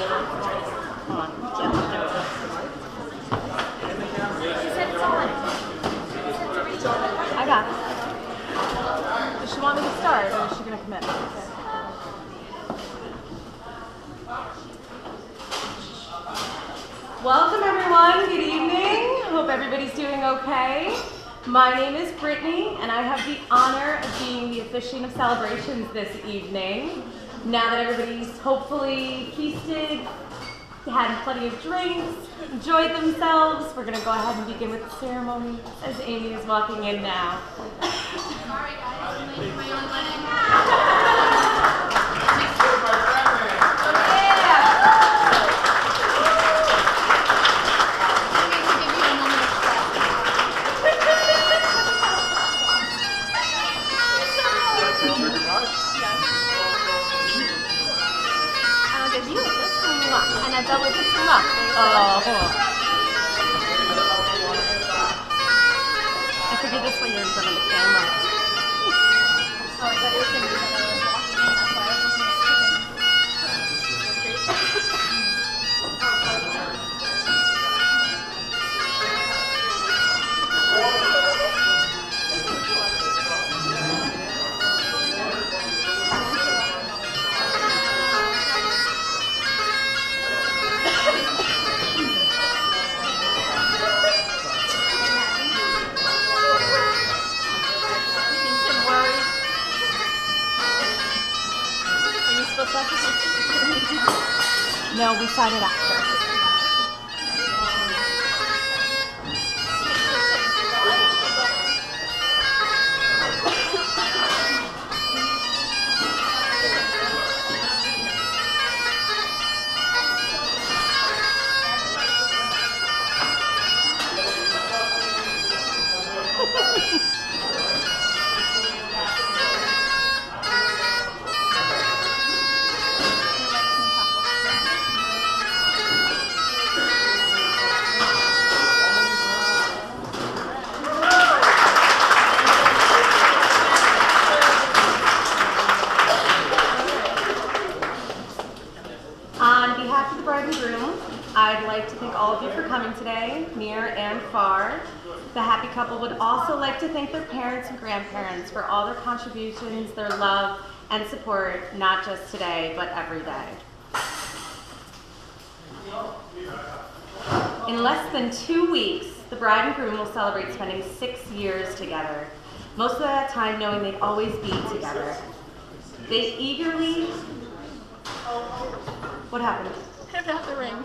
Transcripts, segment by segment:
Hold on. I got it. Does she want me to start, or is she going to commit? Welcome, everyone. Good evening. Hope everybody's doing okay. My name is Brittany, and I have the honor of being the officiant of celebrations this evening. Now that everybody's hopefully feasted, had plenty of drinks, enjoyed themselves, we're going to go ahead and begin with the ceremony as Amy is walking in now. Sorry guys, I'm late for my own wedding. And a double kiss from up. Oh, hold on. I figured this way you're in front of the camera. Oh, I thought it was going to be that I was walking in, that's why I was No, we sign it after. I'd like to thank all of you for coming today, near and far. The happy couple would also like to thank their parents and grandparents for all their contributions, their love, and support, not just today, but every day. In less than 2 weeks, the bride and groom will celebrate spending 6 years together, most of that time knowing they'd always be together. They eagerly... What happened? I don't have the ring.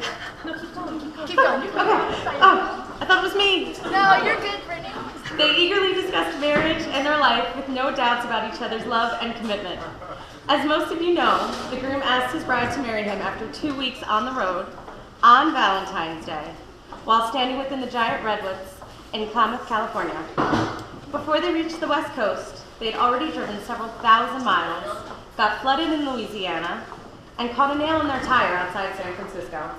No, keep going. Keep going. Okay. Oh, I thought it was me. No, you're good, Brittany. They eagerly discussed marriage and their life with no doubts about each other's love and commitment. As most of you know, the groom asked his bride to marry him after 2 weeks on the road on Valentine's Day, while standing within the giant redwoods in Klamath, California. Before they reached the West Coast, they had already driven several thousand miles, got flooded in Louisiana, and caught a nail in their tire outside San Francisco.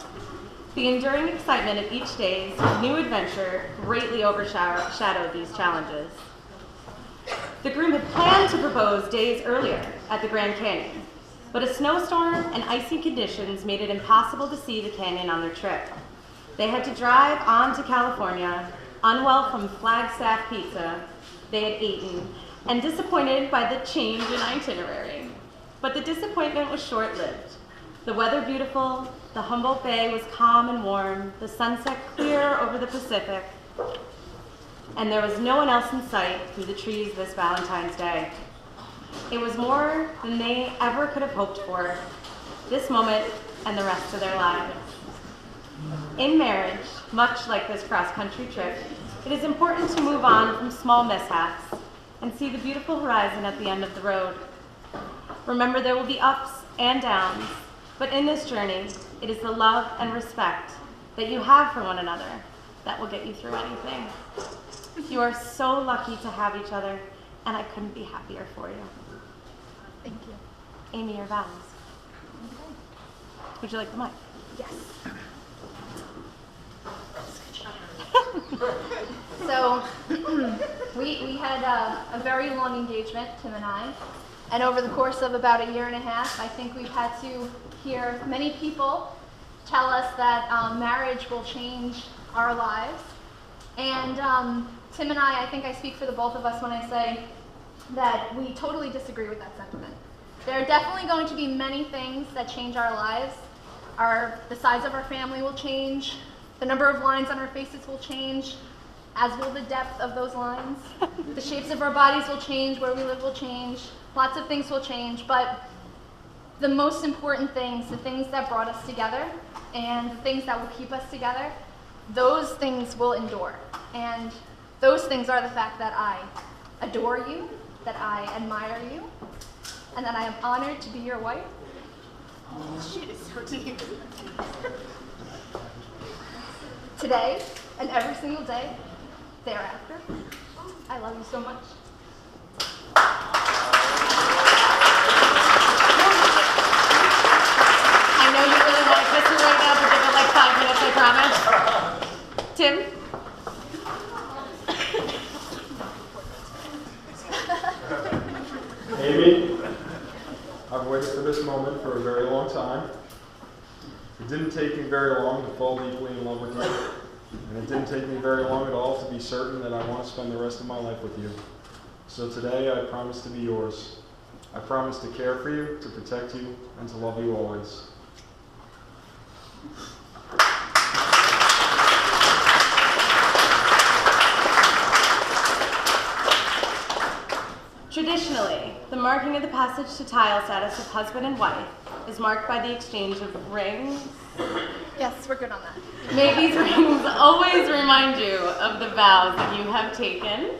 The enduring excitement of each day's new adventure greatly overshadowed these challenges. The groom had planned to propose days earlier at the Grand Canyon, but a snowstorm and icy conditions made it impossible to see the canyon on their trip. They had to drive on to California, unwell from Flagstaff pizza they had eaten, and disappointed by the change in itinerary. But the disappointment was short-lived. The weather beautiful, the Humboldt Bay was calm and warm, the sunset clear over the Pacific, and there was no one else in sight through the trees this Valentine's Day. It was more than they ever could have hoped for, this moment and the rest of their lives. In marriage, much like this cross-country trip, it is important to move on from small mishaps and see the beautiful horizon at the end of the road. Remember, there will be ups and downs, but in this journey, it is the love and respect that you have for one another that will get you through anything. You are so lucky to have each other, and I couldn't be happier for you. Thank you. Amy, your vows. Okay. Would you like the mic? Yes. So, we had a very long engagement, Tim and I. And over the course of about 1.5 years, I think we've had to hear many people tell us that marriage will change our lives. And Tim and I think I speak for the both of us when I say that we totally disagree with that sentiment. There are definitely going to be many things that change our lives. The size of our family will change, the number of lines on our faces will change, as will the depth of those lines. The shapes of our bodies will change, where we live will change, lots of things will change, but the most important things, the things that brought us together and the things that will keep us together, those things will endure. And those things are the fact that I adore you, that I admire you, and that I am honored to be your wife. Shit is so deep. Today and every single day thereafter. I love you so much. I know you really want to kiss her right now, but give it like 5 minutes, I promise. Tim? Amy, I've waited for this moment for a very long time. It didn't take me very long to fall deeply in love with you, and it didn't take me very long at all to be certain that I want to spend the rest of my life with you. So today I promise to be yours. I promise to care for you, to protect you, and to love you always. Traditionally, the marking of the passage to tile status of husband and wife is marked by the exchange of rings. Yes, we're good on that. May these rings always remind you of the vows that you have taken.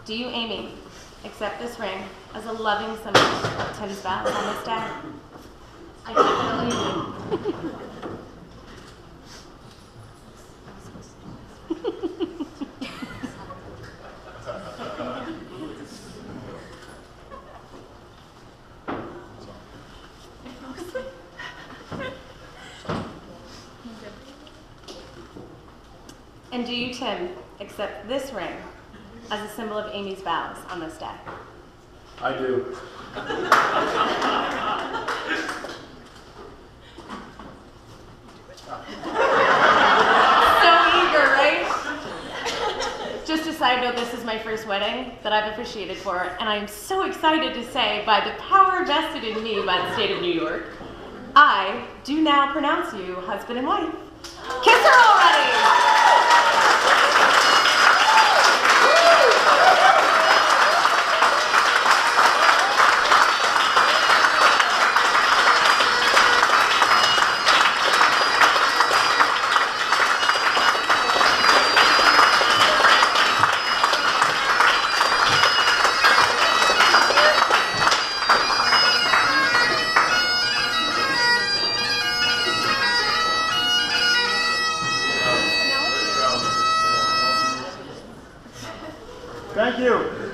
Do you, Amy, accept this ring as a loving symbol of Tim's vows on this day? I definitely do. And do you, Tim, accept this ring as a symbol of Amy's vows on this day? I do. So eager, right? Just a side note, this is my first wedding that I've officiated for, and I'm so excited to say, by the power vested in me by the state of New York, I do now pronounce you husband and wife. Kiss her already! Thank you.